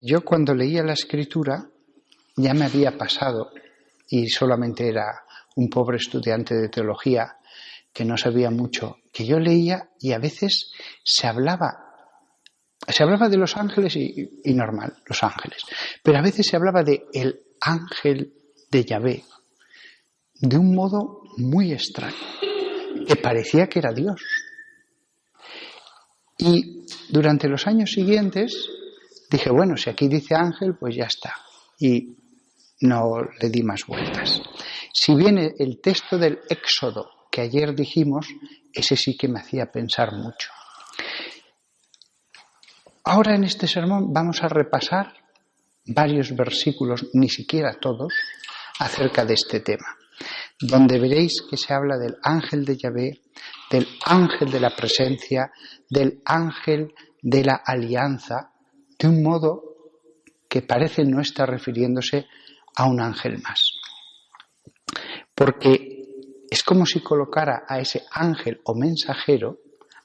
Yo cuando leía la Escritura ya me había pasado, y solamente era un pobre estudiante de teología que no sabía mucho, que yo leía y a veces se hablaba de los ángeles y normal, los ángeles, pero a veces se hablaba de el ángel de Yahvé de un modo muy extraño, que parecía que era Dios. Y durante los años siguientes dije, bueno, si aquí dice ángel, pues ya está. Y no le di más vueltas. Si bien el texto del Éxodo que ayer dijimos, ese sí que me hacía pensar mucho. Ahora en este sermón vamos a repasar varios versículos, ni siquiera todos, acerca de este tema, donde veréis que se habla del ángel de Yahvé, del ángel de la presencia, del ángel de la alianza, de un modo que parece no estar refiriéndose a un ángel más. Porque es como si colocara a ese ángel o mensajero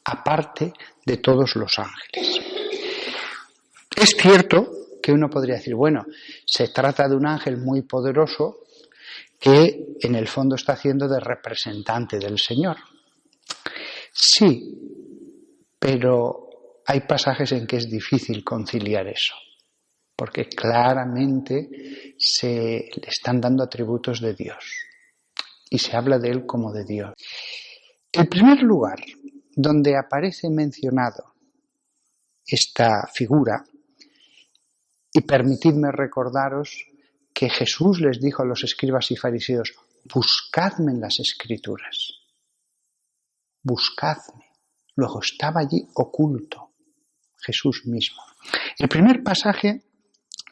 aparte de todos los ángeles. Es cierto que uno podría decir, bueno, se trata de un ángel muy poderoso que en el fondo está haciendo de representante del Señor. Sí, pero hay pasajes en que es difícil conciliar eso, porque claramente se le están dando atributos de Dios y se habla de él como de Dios. El primer lugar donde aparece mencionado esta figura, y permitidme recordaros que Jesús les dijo a los escribas y fariseos, buscadme en las Escrituras, buscadme. Luego estaba allí oculto Jesús mismo. El primer pasaje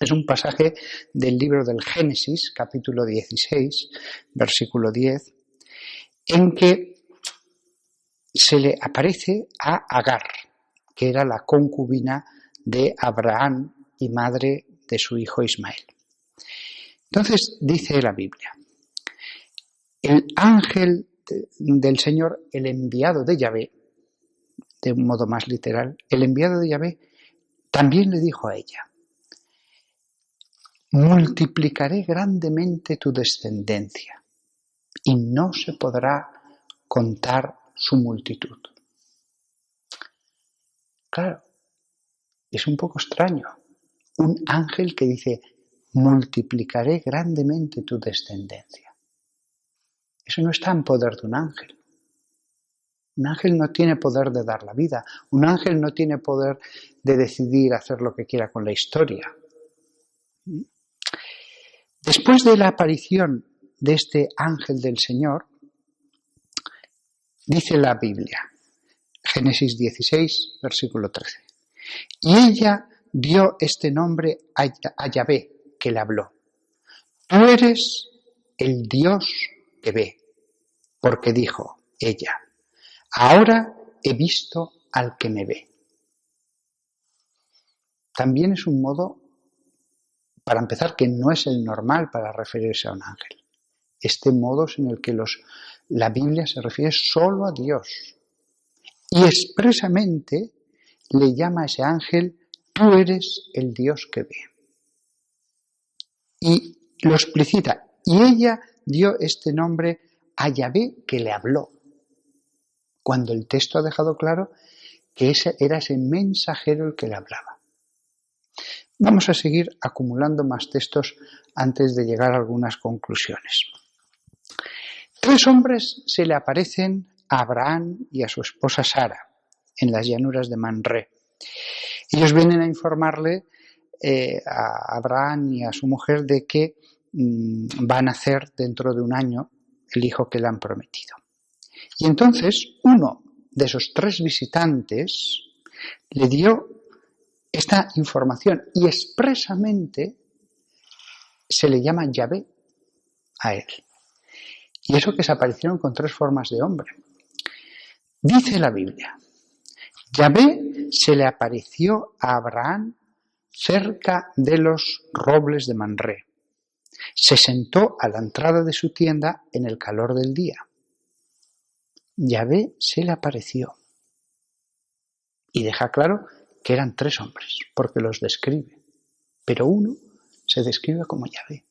es un pasaje del libro del Génesis, capítulo 16, versículo 10, en que se le aparece a Agar, que era la concubina de Abraham y madre de su hijo Ismael. Entonces dice la Biblia, el ángel del Señor, el enviado de Yahvé, de un modo más literal, el enviado de Yahvé también le dijo a ella, multiplicaré grandemente tu descendencia y no se podrá contar su multitud. Claro, es un poco extraño. Un ángel que dice, multiplicaré grandemente tu descendencia. Eso no está en poder de un ángel. Un ángel no tiene poder de dar la vida. Un ángel no tiene poder de decidir hacer lo que quiera con la historia. Después de la aparición de este ángel del Señor, dice la Biblia, Génesis 16, versículo 13, y ella dio este nombre a Yahvé, que le habló. Tú eres el Dios que ve, porque dijo ella, ahora he visto al que me ve. También es un modo, para empezar, que no es el normal para referirse a un ángel. Este modo es en el que la Biblia se refiere solo a Dios. Y expresamente le llama a ese ángel, tú eres el Dios que ve. Y lo explicita. Y ella dio este nombre a Yahvé, que le habló. Cuando el texto ha dejado claro que era ese mensajero el que le hablaba. Vamos a seguir acumulando más textos antes de llegar a algunas conclusiones. 3 hombres se le aparecen a Abraham y a su esposa Sara en las llanuras de Manré. Ellos vienen a informarle a Abraham y a su mujer de que van a nacer dentro de un año el hijo que le han prometido. Y entonces uno de esos 3 visitantes le dio esta información y expresamente se le llama Yahvé a él. Y eso que se aparecieron con 3 formas de hombre. Dice la Biblia, Yahvé se le apareció a Abraham cerca de los robles de Manré. Se sentó a la entrada de su tienda en el calor del día. Yahvé se le apareció. Y deja claro que eran 3 hombres, porque los describe. pero uno se describe como Yahvé.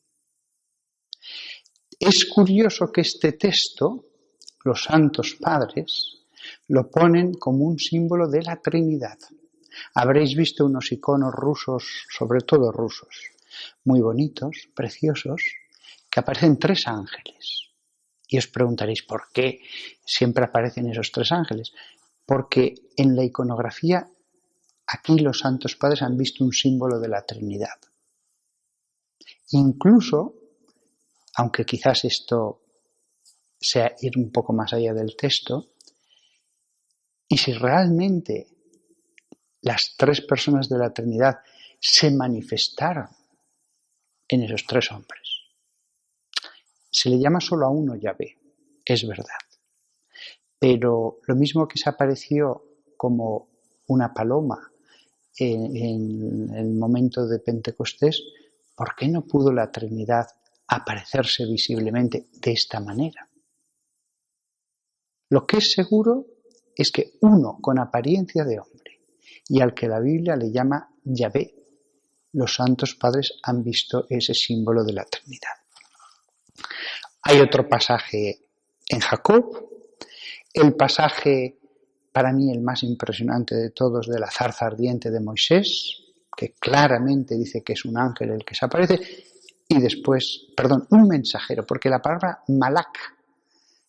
Es curioso que este texto, los santos padres, lo ponen como un símbolo de la Trinidad. Habréis visto unos iconos rusos, sobre todo rusos, muy bonitos, preciosos, que aparecen 3 ángeles. Y os preguntaréis, ¿por qué siempre aparecen esos 3 ángeles? Porque en la iconografía, aquí los santos padres han visto un símbolo de la Trinidad. Incluso, aunque quizás esto sea ir un poco más allá del texto, y si realmente las 3 personas de la Trinidad se manifestaron en esos 3 hombres, se le llama solo a uno Yahvé, es verdad. Pero lo mismo que se apareció como una paloma en el momento de Pentecostés, ¿por qué no pudo la Trinidad aparecerse visiblemente de esta manera? Lo que es seguro es que uno con apariencia de hombre y al que la Biblia le llama Yahvé, los santos padres han visto ese símbolo de la Trinidad. Hay otro pasaje en Jacob, el pasaje para mí el más impresionante de todos de la zarza ardiente de Moisés, que claramente dice que es un ángel el que se aparece, y después, un mensajero, porque la palabra malak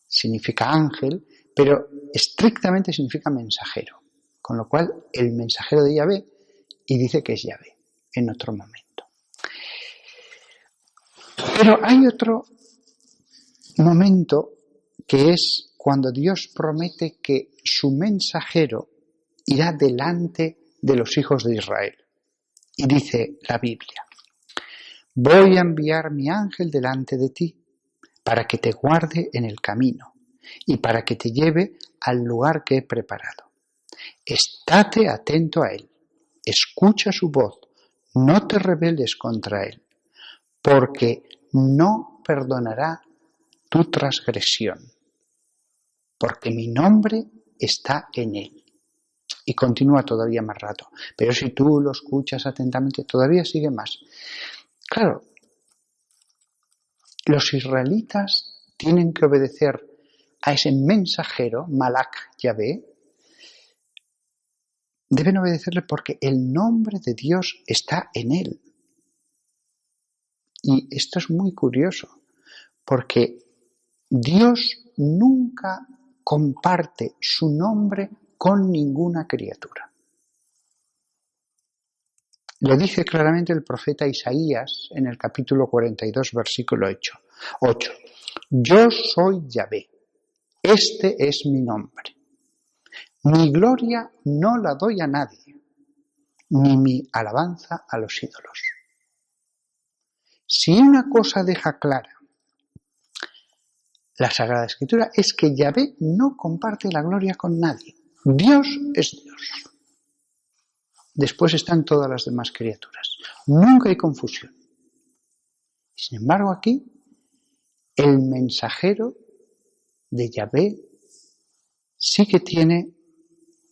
significa ángel, pero estrictamente significa mensajero, con lo cual el mensajero de Yahvé, y dice que es Yahvé en otro momento. Pero hay otro momento que es cuando Dios promete que su mensajero irá delante de los hijos de Israel. Y dice la Biblia: voy a enviar mi ángel delante de ti para que te guarde en el camino y para que te lleve al lugar que he preparado. Estate atento a él, escucha su voz, no te rebeles contra él, porque no perdonará tu transgresión, porque mi nombre está en él. Y continúa todavía más rato, pero si tú lo escuchas atentamente, todavía sigue más. Claro, los israelitas tienen que obedecer a ese mensajero, Malak Yahvé, deben obedecerle porque el nombre de Dios está en él. Y esto es muy curioso, porque Dios nunca comparte su nombre con ninguna criatura. Lo dice claramente el profeta Isaías en el capítulo 42, versículo 8. Yo soy Yahvé, este es mi nombre. Mi gloria no la doy a nadie, ni mi alabanza a los ídolos. Si una cosa deja clara la Sagrada Escritura es que Yahvé no comparte la gloria con nadie. Dios es Dios. Después están todas las demás criaturas. Nunca hay confusión. Sin embargo, aquí, el mensajero de Yahvé sí que tiene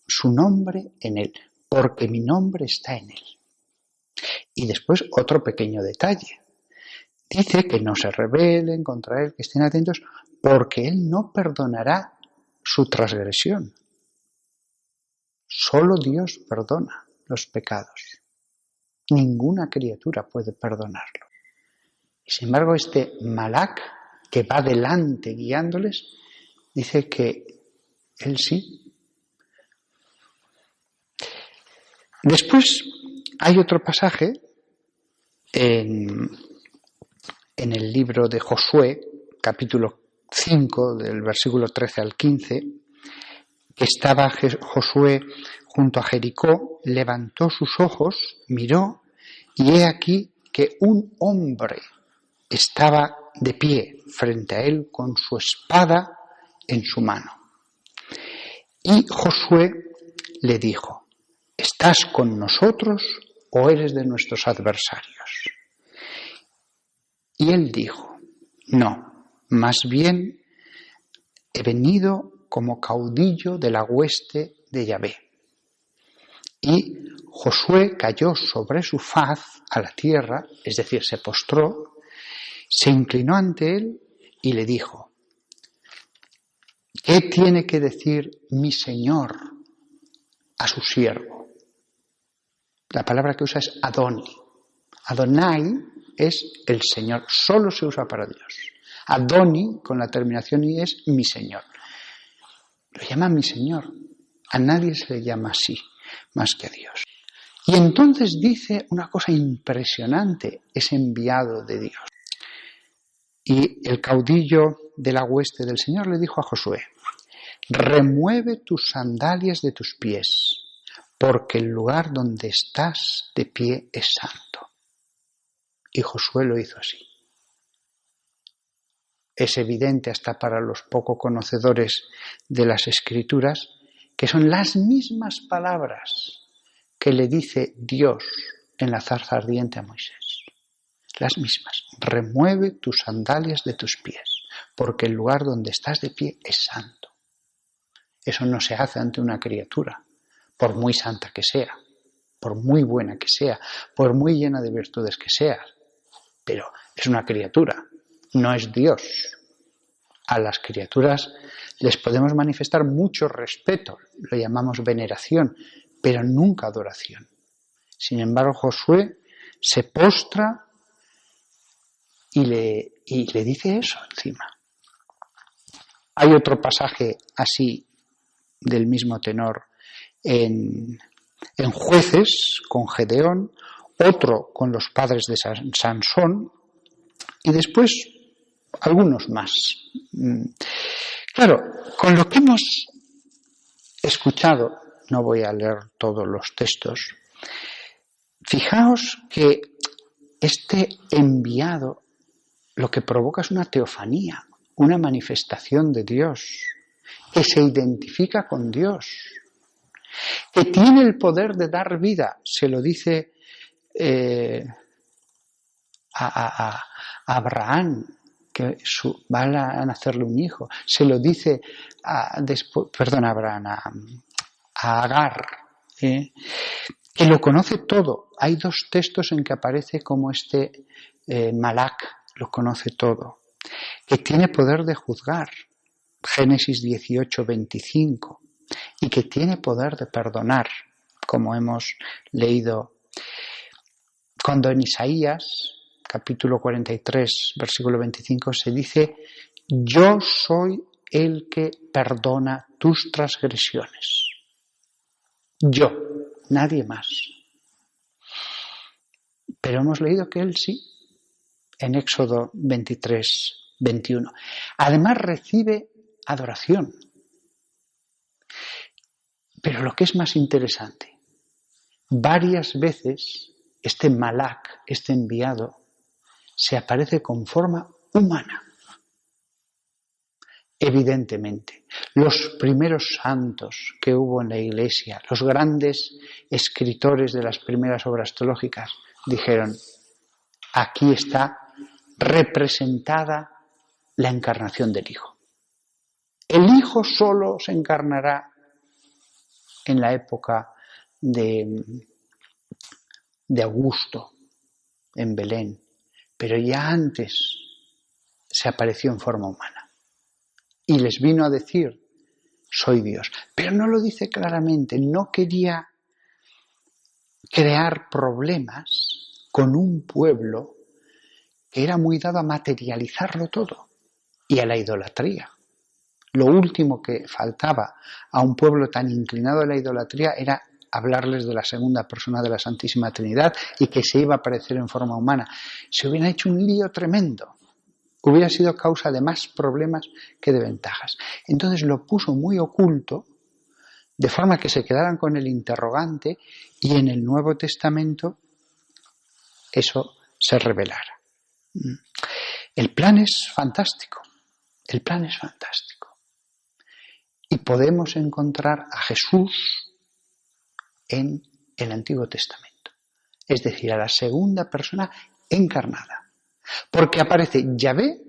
su nombre en él, porque mi nombre está en él. Y después otro pequeño detalle. Dice que no se rebelen contra él, que estén atentos, porque él no perdonará su transgresión. Solo Dios perdona los pecados. Ninguna criatura puede perdonarlo. Y sin embargo, este Malak, que va delante guiándoles, dice que él sí. Después hay otro pasaje en el libro de Josué, capítulo 5, del versículo 13 al 15, que estaba Josué junto a Jericó, levantó sus ojos, miró, y he aquí que un hombre estaba de pie frente a él con su espada en su mano. Y Josué le dijo: ¿estás con nosotros o eres de nuestros adversarios? Y él dijo: no, más bien he venido como caudillo de la hueste de Yahvé. Y Josué cayó sobre su faz a la tierra, es decir, se postró, se inclinó ante él y le dijo: ¿qué tiene que decir mi Señor a su siervo? La palabra que usa es Adoni. Adonai es el Señor, solo se usa para Dios. Adoni, con la terminación I, es mi Señor. Lo llama mi Señor. A nadie se le llama así, más que a Dios. Y entonces dice una cosa impresionante, ese enviado de Dios. Y el caudillo de la hueste del Señor le dijo a Josué: remueve tus sandalias de tus pies, porque el lugar donde estás de pie es santo. Y Josué lo hizo así. Es evidente hasta para los poco conocedores de las Escrituras que son las mismas palabras que le dice Dios en la zarza ardiente a Moisés. Las mismas. Remueve tus sandalias de tus pies, porque el lugar donde estás de pie es santo. Eso no se hace ante una criatura, por muy santa que sea, por muy buena que sea, por muy llena de virtudes que sea. Pero es una criatura, no es Dios. A las criaturas les podemos manifestar mucho respeto, lo llamamos veneración, pero nunca adoración. Sin embargo, Josué se postra y le dice eso encima. Hay otro pasaje así, del mismo tenor, en Jueces, con Gedeón, otro con los padres de Sansón, y después algunos más. Claro, con lo que hemos escuchado, no voy a leer todos los textos, fijaos que este enviado lo que provoca es una teofanía, una manifestación de Dios, que se identifica con Dios, que tiene el poder de dar vida, se lo dice a Abraham, que va a nacerle un hijo, se lo dice a Agar, que lo conoce todo. Hay dos textos en que aparece como este Malak lo conoce todo, que tiene poder de juzgar, Génesis 18, 25, y que tiene poder de perdonar, como hemos leído cuando en Isaías, capítulo 43, versículo 25, se dice: yo soy el que perdona tus transgresiones. Yo, nadie más. Pero hemos leído que él sí, en Éxodo 23, 21. Además recibe adoración. Pero lo que es más interesante, varias veces este Malak, este enviado, se aparece con forma humana. Evidentemente, los primeros santos que hubo en la Iglesia, los grandes escritores de las primeras obras teológicas, dijeron: aquí está representada la encarnación del Hijo. El Hijo solo se encarnará en la época de Augusto, en Belén, pero ya antes se apareció en forma humana. Y les vino a decir: soy Dios. Pero no lo dice claramente, no quería crear problemas con un pueblo que era muy dado a materializarlo todo y a la idolatría. Lo último que faltaba a un pueblo tan inclinado a la idolatría era hablarles de la segunda persona de la Santísima Trinidad y que se iba a aparecer en forma humana. Se hubiera hecho un lío tremendo. Hubiera sido causa de más problemas que de ventajas. Entonces lo puso muy oculto, de forma que se quedaran con el interrogante y en el Nuevo Testamento eso se revelara. El plan es fantástico. El plan es fantástico. Y podemos encontrar a Jesús en el Antiguo Testamento. Es decir, a la segunda persona encarnada. Porque aparece Yahvé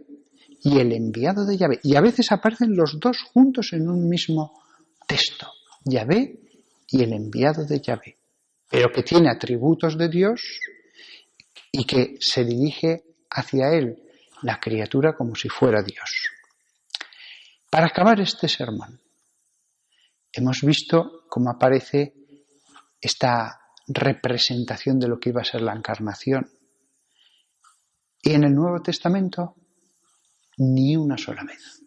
y el enviado de Yahvé. Y a veces aparecen los dos juntos en un mismo texto. Yahvé y el enviado de Yahvé. Pero que tiene atributos de Dios y que se dirige hacia él la criatura como si fuera Dios. Para acabar este sermón, hemos visto cómo aparece esta representación de lo que iba a ser la encarnación. Y en el Nuevo Testamento, ni una sola vez.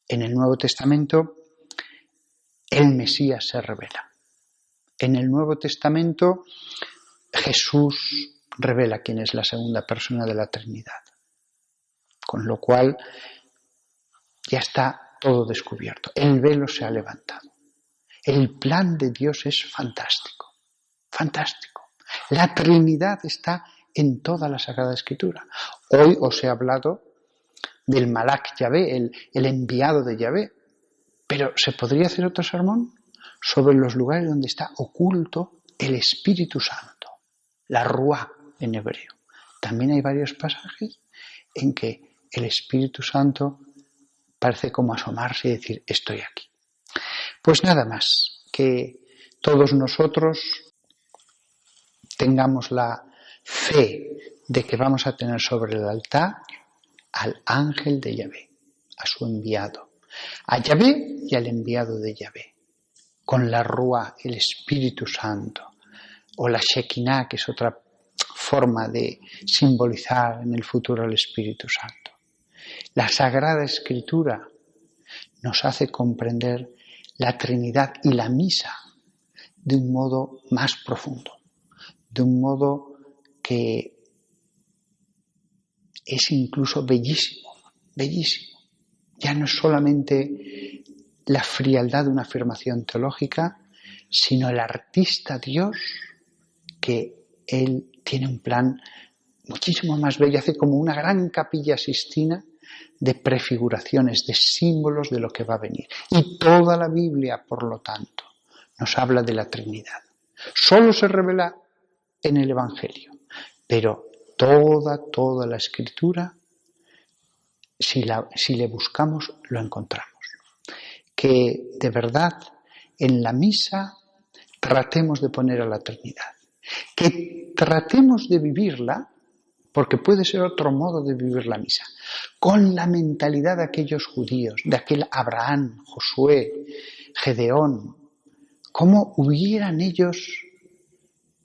En el Nuevo Testamento, el Mesías se revela. En el Nuevo Testamento, Jesús revela quién es la segunda persona de la Trinidad. Con lo cual, ya está todo descubierto. El velo se ha levantado. El plan de Dios es fantástico. Fantástico. La Trinidad está en toda la Sagrada Escritura. Hoy os he hablado del Malak Yahvé, el enviado de Yahvé. Pero ¿se podría hacer otro sermón sobre los lugares donde está oculto el Espíritu Santo? La Ruá en hebreo. También hay varios pasajes en que el Espíritu Santo parece como asomarse y decir, estoy aquí. Pues nada más, que todos nosotros tengamos la fe de que vamos a tener sobre el altar al ángel de Yahvé, a su enviado, a Yahvé y al enviado de Yahvé, con la Ruá, el Espíritu Santo, o la Shekinah, que es otra forma de simbolizar en el futuro el Espíritu Santo. La Sagrada Escritura nos hace comprender la Trinidad y la misa de un modo más profundo, de un modo que es incluso bellísimo, bellísimo. Ya no es solamente la frialdad de una afirmación teológica, sino el artista Dios, que Él tiene un plan muchísimo más bello, hace como una gran capilla Sistina de prefiguraciones, de símbolos de lo que va a venir. Y toda la Biblia, por lo tanto, nos habla de la Trinidad. Solo se revela en el Evangelio, pero toda la Escritura, si le buscamos, lo encontramos. Que de verdad en la misa tratemos de poner a la Trinidad, que tratemos de vivirla, porque puede ser otro modo de vivir la misa, con la mentalidad de aquellos judíos, de aquel Abraham, Josué, Gedeón, cómo hubieran ellos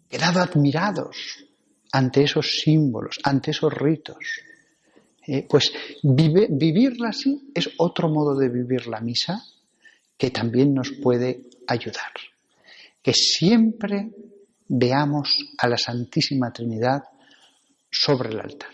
quedado admirados ante esos símbolos, ante esos ritos. Pues vivirla así es otro modo de vivir la misa que también nos puede ayudar. Que siempre veamos a la Santísima Trinidad sobre el altar.